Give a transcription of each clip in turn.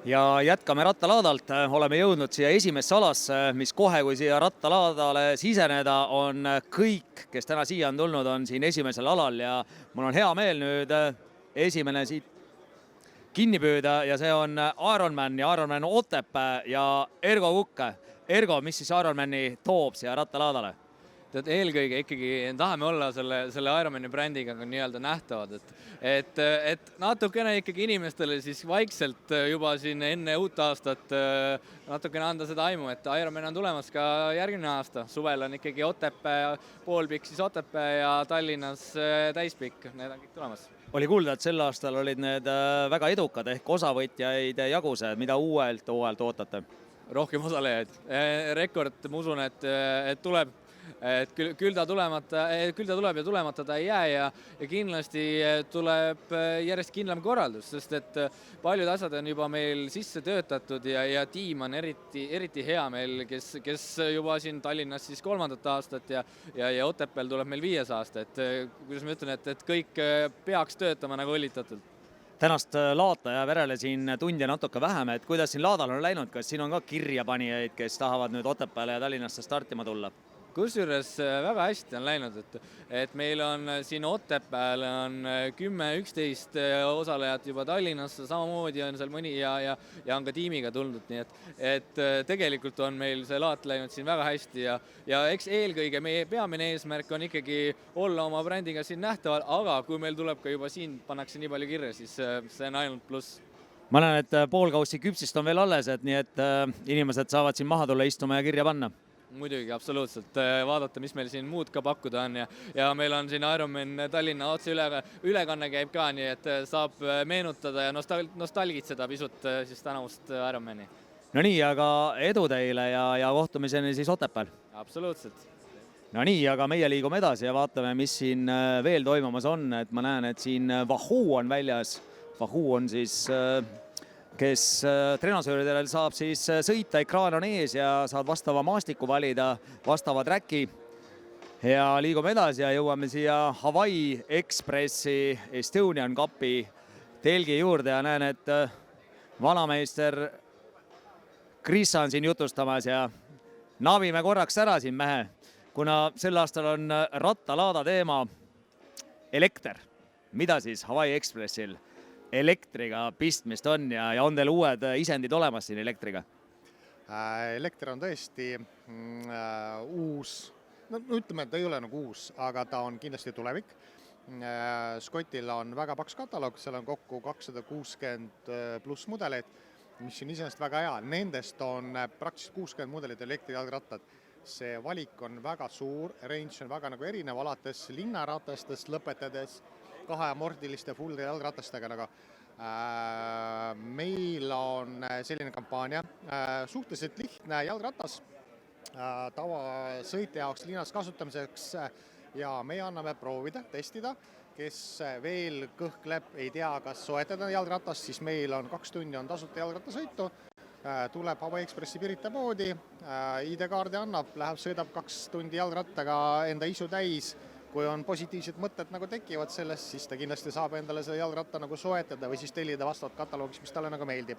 Ja jätkame rattalaadalt. Oleme jõudnud siia esimesse alasse, mis kohe, kui siia rattalaadale siseneda, on kõik, kes täna siia on tulnud, on siin esimesel alal ja mul on hea meel nüüd esimene siit kinni püüda ja see on Ironman ja Ironman Otepää ja Ergo Kukk. Ergo, mis siis Ironmani toob siia rattalaadale? Eelkõige ikkagi tahame olla selle Ironmani brändiga nii-öelda nähtavad, et natukene ikkagi inimestele siis vaikselt juba siin enne uut aastat natukene anda seda aimu, et Ironman on tulemas ka järgmine aasta. Suvel on ikkagi Otepää, poolpikk siis Otepää ja Tallinnas täispikk, need on kõik tulemas. Oli kuulda, et sel aastal olid need väga edukad ehk osavõtjaid jagused, mida uuelt ootate? Rohkem osalejaid. Rekord, ma usun, et tuleb. Et küll ta tuleb ja tulemata ta ei jää ja kindlasti tuleb järjest kindlam korraldus, sest et paljud asjad on juba meil sisse töötatud ja tiim on eriti hea meil, kes juba siin Tallinnas siis 3. aastat ja Otepääl tuleb meil 5. aasta, et kuidas ma ütlen, et kõik peaks töötama nagu õlitatult. Tänast laata ja verele siin tundi natuke vähem, et kuidas siin laadal on läinud, kas siin on ka kirjapanijaid, kes tahavad nüüd Otepääle ja Tallinnasse startima tulla? Kusjuures väga hästi on läinud, et meil on siin Otepääl on 10-11 osalejat juba Tallinnasse, samamoodi on seal mõni ja on ka tiimiga tulnud, nii et tegelikult on meil see laat läinud siin väga hästi ja eks eelkõige meie peamine eesmärk on ikkagi olla oma brändiga siin nähtaval, aga kui meil tuleb ka juba siin, pannakse nii palju kirja, siis see on ainult pluss. Ma näen, et poolkaussi küpsist on veel alles, et nii et inimesed saavad siin maha tulla istuma ja kirja panna. Muidugi, absoluutselt. Vaadata, mis meil siin muud ka pakkuda on ja meil on siin Ironman Tallinna otse ülekanne käib ka, nii et saab meenutada ja nostalgitseda pisut siis tänavust Ironmani. No nii, aga edu teile ja kohtumiseni siis Otepääl. Absoluutselt. No nii, aga meie liigume edasi ja vaatame, mis siin veel toimumas on, et ma näen, et siin Wahoo on väljas. Wahoo on siis kes trenasööridel saab siis sõita, ekraan on ees ja saad vastava maastiku valida, vastava tracki. Ja liigume edasi ja jõuame siia Hawaii Expressi Estonian Cupi telgi juurde ja näen, et vanameister Krissa on siin jutustamas ja navime korraks ära siin mehe, kuna sel aastal on rattalaada teema elekter. Mida siis Hawaii Expressil elektriga pistmist on ja on teil uued isendid olemas siin elektriga? Elekter on tõesti uus, no ütleme, et ta ei ole nagu uus, aga ta on kindlasti tulevik. Scottil on väga paks kataloog, seal on kokku 260 pluss mudeleid, mis on iseenesest väga hea. Nendest on praktiliselt 60 mudelit elektrijalgrattad. See valik on väga suur, range on väga nagu erinev, alates linnaratastest lõpetades kahemordiliste full jalgratastega, aga meil on selline kampaania, suhteliselt lihtne jalgratas tavasõitja jaoks linnas kasutamiseks ja me anname proovida, testida, kes veel kõhkleb, ei tea, kas soetada jalgratast, siis meil on 2 tundi on tasuta jalgrattasõitu, tuleb Hawaii Expressi Pirita poodi, ID-kaardi annab, läheb, sõidab 2 tundi jalgrattaga enda isu täis. Kui on positiivsed mõtted nagu tekivad sellest, siis ta kindlasti saab endale selle jalgratta nagu soetada või siis tellida vastavat kataloogis, mis talle nagu meeldib.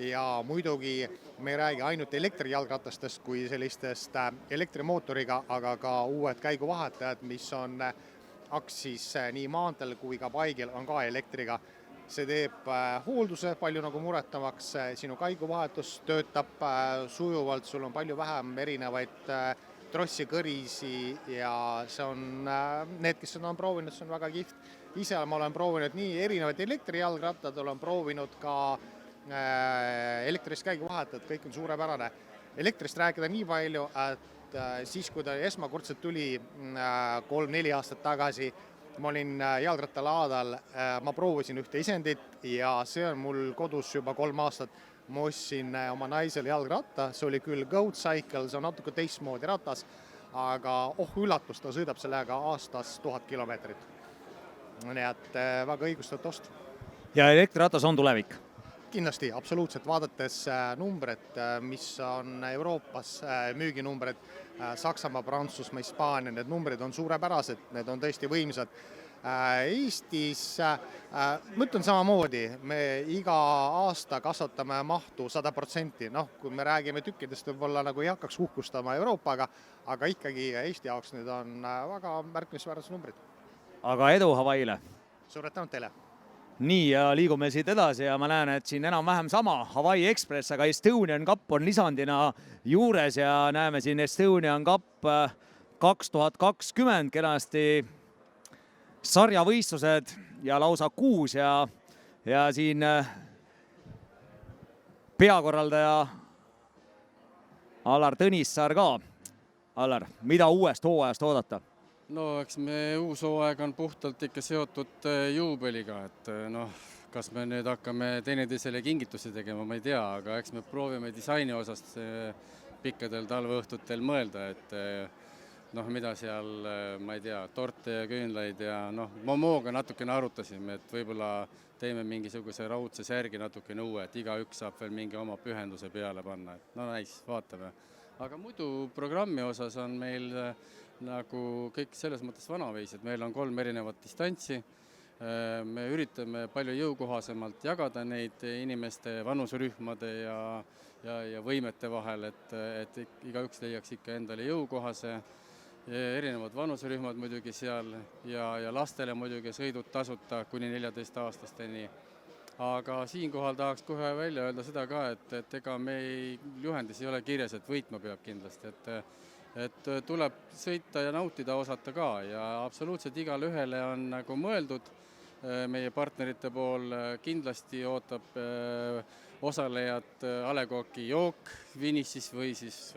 Ja muidugi me ei räägi ainult elektrijalgratastest kui sellistest elektrimootoriga, aga ka uued käiguvahetajad, mis on aksis nii maantel kui ka paigil on ka elektriga. See teeb hoolduse palju nagu muretamaks, sinu käiguvahetus töötab sujuvalt, sul on palju vähem erinevaid trossi kõrisi ja see on, need, kes on proovinud, see on väga kihvt. Ise ma olen proovinud nii erinevaid elektrijalgrattad, olen proovinud ka elektrist käiguvahetajad, kõik on suurepärane. Elektrist rääkida nii palju, et siis, kui ta esmakordselt tuli 3-4 aastat tagasi, ma olin jalgrattalaadal, ma proovisin ühte isendit ja see on mul kodus juba 3 aastat. Ma ostsin oma naisele jalgratta, see oli küll Goat Cycle, see on natuke teistmoodi ratas, aga üllatus, ta sõidab sellega aastas 1000 kilomeetrit. Nii et väga õigustatud ost. Ja elektriratas on tulevik? Kindlasti, absoluutselt, vaadates numbrid, mis on Euroopas müüginumbrid, Saksamaa, Prantsusmaa, Hispaania, need numbrid on suurepärased, need on tõesti võimsad. Eestis ma ütlen samamoodi, me iga aasta kasvatame mahtu 100%, kui me räägime tükkidest, võib-olla nagu ei hakkaks uhkustama Euroopaga, aga ikkagi Eesti jaoks need on väga märkimisväärsed numbrid. aga edu Hawaii'le! Suured tänud teile! Nii, ja liigume siit edasi ja ma näen, et siin enam-vähem sama Hawaii Express, aga Estonian Cup on lisandina juures ja näeme siin Estonian Cup 2020 kenasti sarjavõistlused ja lausa 6 ja siin peakorraldaja Alar Tõnissaar ka. Alar, mida uuest hooajast oodata? No eks me uus hooaeg on puhtalt ikka seotud juubeliga, et kas me nüüd hakkame teineteisele kingitusi tegema, ma ei tea, aga eks me proovime disaini osast pikkadel talveõhtutel mõelda, et mida seal, ma ei tea, torte ja küünlaid ja Momoga natukene arutasime, et võib-olla teeme mingisuguse raudse särgi natukene uue, et igaüks saab veel mingi oma pühenduse peale panna, et näis, vaatame. Aga muidu programmi osas on meil nagu kõik selles mõttes vanaveised, meil on 3 erinevat distantsi, me üritame palju jõukohasemalt jagada neid inimeste vanuserühmade ja võimete vahel, et igaüks leiaks ikka endale jõukohase, erinevad vanuserühmad muidugi seal ja lastele muidugi sõidud tasuta kuni 14-aastasteni. Aga siinkohal tahaks kohe välja öelda seda ka, et ega me juhendis ei ole kirjas, et võitma peab kindlasti, et tuleb sõita ja nautida osata ka ja absoluutselt igale ühele on nagu mõeldud. Meie partnerite pool kindlasti ootab osalejad A. Le Coq'i jook finišis või siis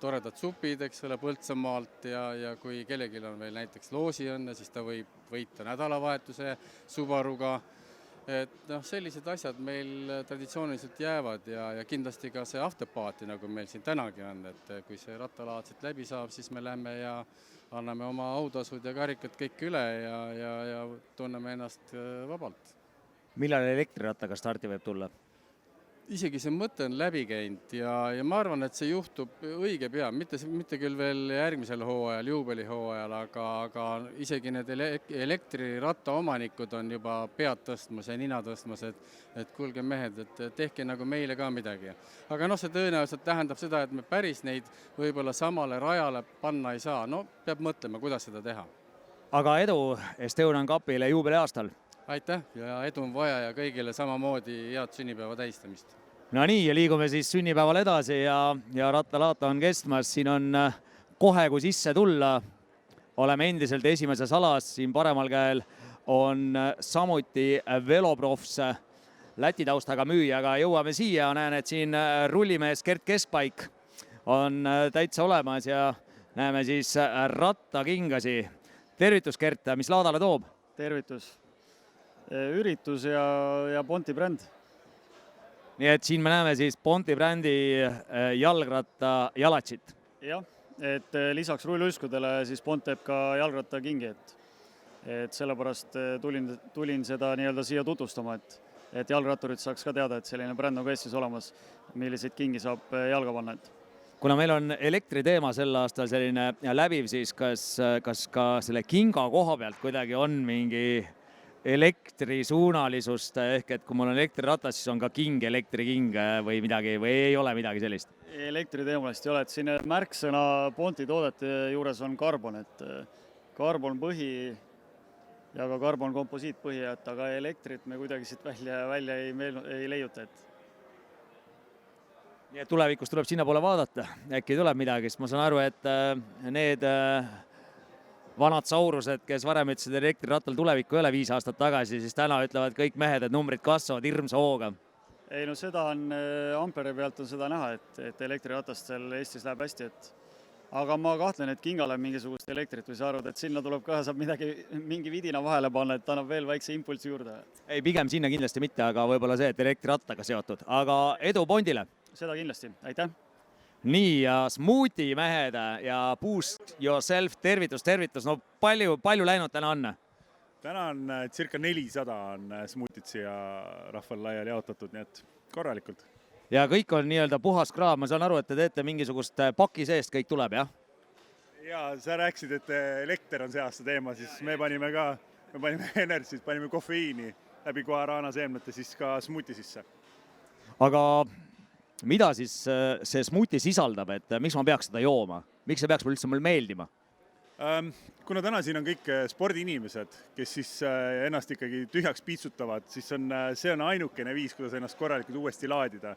toredad supid, eks ole, Põltsamaalt ja kui kellelgi on veel näiteks loosiõnne, siis ta võib võita nädalavahetuse Subaruga. Et sellised asjad meil traditsiooniliselt jäävad ja kindlasti ka see afterparty, nagu meil siin tänagi on, et kui see rattalaadselt läbi saab, siis me lähme ja anname oma autasud ja karikad kõik üle ja tunneme ennast vabalt. Millal elektrirattaga starti võib tulla? Isegi see mõte on läbi käinud ja ma arvan, et see juhtub õige pea, mitte küll veel järgmisel hooajal, juubelihooajal, aga isegi need elektriratta omanikud on juba pead tõstmas ja nina tõstmas, et kuulge mehed, et tehke nagu meile ka midagi. Aga see tõenäoliselt tähendab seda, et me päris neid võib-olla samale rajale panna ei saa. Peab mõtlema, kuidas seda teha. Aga edu Estonian Cupile juubeliaastal! Aitäh ja edu on vaja ja kõigile samamoodi head sünnipäeva tähistamist. No nii, ja liigume siis sünnipäeval edasi ja rattalaata on kestmas. Siin on kohe, kui sisse tulla, oleme endiselt esimeses alas. Siin paremal käel on samuti Veloprofs Läti taustaga müüjaga. Jõuame siia, näen, et siin rullimees Gert Keskpaik on täitsa olemas ja näeme siis rattakingasi. Tervitus, Gert, mis laadale toob? Tervitus. Üritus ja Ponti bränd. Nii et siin me näeme siis Ponti brändi jalgratta jalatsit. Jah, et lisaks rulluiskudele siis Pont teeb ka jalgrattakingi, et sellepärast tulin seda nii-öelda siia tutvustama, et jalgratturid saaks ka teada, et selline bränd on ka Eestis olemas, milliseid kingi saab jalga panna. Kuna meil on elektriteema sel aastal selline läbiv, siis kas ka selle kinga koha pealt kuidagi on mingi elektrisuunalisust, ehk et kui mul on elektriratas, siis on ka king, elektriking või midagi, või ei ole midagi sellist? Elektriteemalist ei ole, et siin märksõna Ponti toodete juures on karbon, et karbon põhi ja ka karbon komposiit põhi, aga elektrit me kuidagi siit välja ei leiuta. Nii et tulevikus tuleb sinna poole vaadata, äkki tuleb midagi, sest ma saan aru, et need vanad saurused, kes varem ütlesid elektrirattal tulevikku ei ole 5 aastat tagasi, siis täna ütlevad kõik mehed, et numbrid kasvavad hirmsa hooga. Ei, seda on Ampere pealt on seda näha, et elektriratast seal Eestis läheb hästi, aga ma kahtlen, et kingale mingisugust elektrit või sa arvad, et sinna tuleb ka, saab mingi vidina vahele panna, et annab veel väikse impulsi juurde. Ei, pigem sinna kindlasti mitte, aga võib-olla see, et elektrirattaga seotud, aga edu Pondile. Seda kindlasti, aitäh. Nii, ja Smoothie mehed ja Boost Yourself, tervitus. No palju läinud täna on? Täna on circa 400 on Smoothit siia rahval laiali jaotatud, nii et korralikult. Ja kõik on nii-öelda puhas kraam, ma saan aru, et te teete mingisugust paki seest, kõik tuleb, jah? Ja sa rääkisid, et elekter on see aasta teema, siis me panime ka me panime Energyt, panime kofeiini läbi guarana seemnete siis ka smuuti sisse. aga mida siis see smuuti sisaldab, et miks ma peaks seda jooma? Miks see peaks üldse mulle meeldima? Kuna täna siin on kõik spordiinimesed, kes siis ennast ikkagi tühjaks piitsutavad, siis see on ainukene viis, kuidas ennast korralikult uuesti laadida.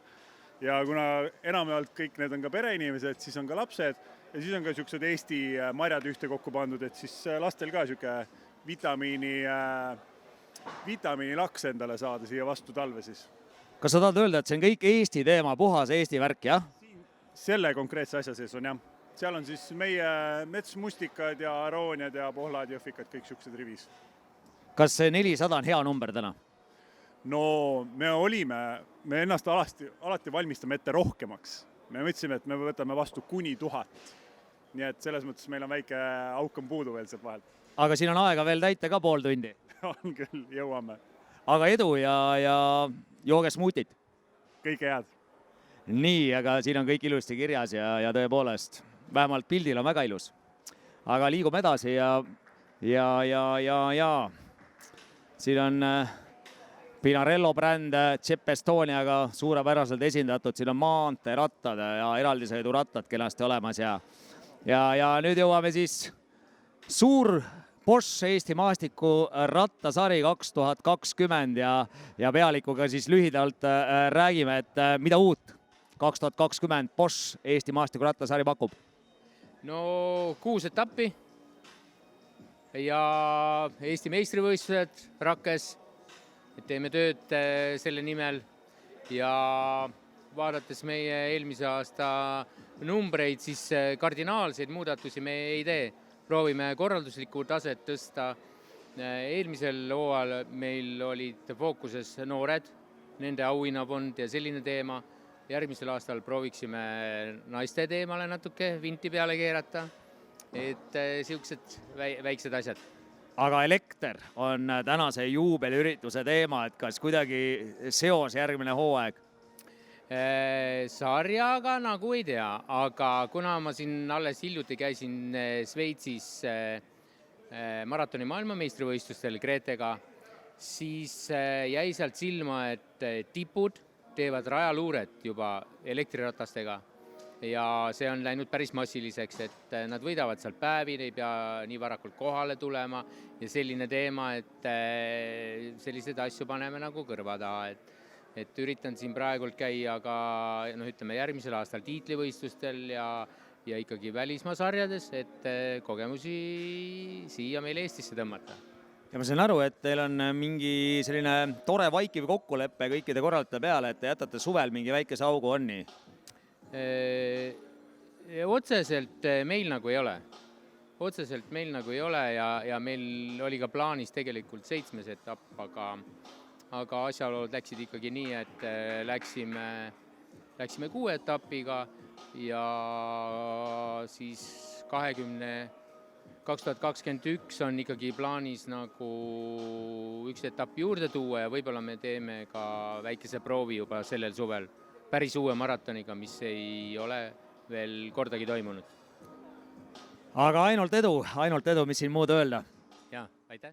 Ja kuna enamjaolt kõik need on ka pereinimesed, siis on ka lapsed ja siis on ka niisugused Eesti marjad ühte kokku pandud, et siis lastel ka niisugune vitamiinilaks endale saada siia vastu talve siis. Kas sa tahad öelda, et see on kõik Eesti teema, puhas Eesti värk, jah? Selle konkreetse asja sees on jah. Seal on siis meie metsmustikad ja arooniad ja pohlad ja jõhvikad, kõik niisugused rivis. Kas see 400 on hea number täna? No me ennast alati valmistame ette rohkemaks. Me mõtlesime, et me võtame vastu kuni 1000. Nii et selles mõttes meil on väike auk on puudu veel sealt vahelt. Aga siin on aega veel täita ka pool tundi. On küll, jõuame. Aga edu ja jooge smuutit. Kõike head. Nii, aga siin on kõik ilusti kirjas ja tõepoolest, vähemalt pildil on väga ilus. Aga liigume edasi ja siin on Pinarello bränd Chep Estoniaga suurepäraselt esindatud, siin on maanteerattad ja eraldisõidurattad kenasti olemas ja nüüd jõuame siis suur Bosch Eesti maastiku rattasari 2020 ja pealikuga siis lühidalt räägime, et mida uut 2020 Bosch Eesti maastiku rattasari pakub? No 6 etappi ja Eesti meistrivõistlused Rakkes. Teeme tööd selle nimel ja vaadates meie eelmise aasta numbreid, siis kardinaalseid muudatusi me ei tee. Proovime korralduslikku taset tõsta. Eelmisel hooajal meil olid fookuses noored, nende auhinnafond ja selline teema. Järgmisel aastal prooviksime naiste teemale natuke vinti peale keerata, et siuksed väiksed asjad. Aga elekter on tänase juubeliürituse teema, et kas kuidagi seos järgmine hooaeg? Sarjaga nagu ei tea, aga kuna ma siin alles hiljuti käisin Sveitsis maratoni maailmameistrivõistlustel Gretega, siis jäi sealt silma, et tipud teevad rajaluuret juba elektriratastega ja see on läinud päris massiliseks, et nad võidavad seal päevi, ei pea nii varakult kohale tulema ja selline teema, et sellised asju paneme nagu kõrva taha, et üritan siin praegult käia ka ütleme järgmisel aastal tiitlivõistlustel ja ikkagi välismaa sarjades, et kogemusi siia meil Eestisse tõmmata. Ja ma sain aru, et teil on mingi selline tore vaikiv kokkuleppe kõikide korraldajate peale, et te jätate suvel mingi väikese augu onni. Otseselt meil nagu ei ole. Otseselt meil nagu ei ole ja meil oli ka plaanis tegelikult 7. etapp, aga asjalood läksid ikkagi nii, et läksime 6 etapiga ja siis 2021 on ikkagi plaanis nagu üks etapp juurde tuua ja võib-olla me teeme ka väikese proovi juba sellel suvel päris uue maratoniga, mis ei ole veel kordagi toimunud. Aga ainult edu, mis siin muud öelda.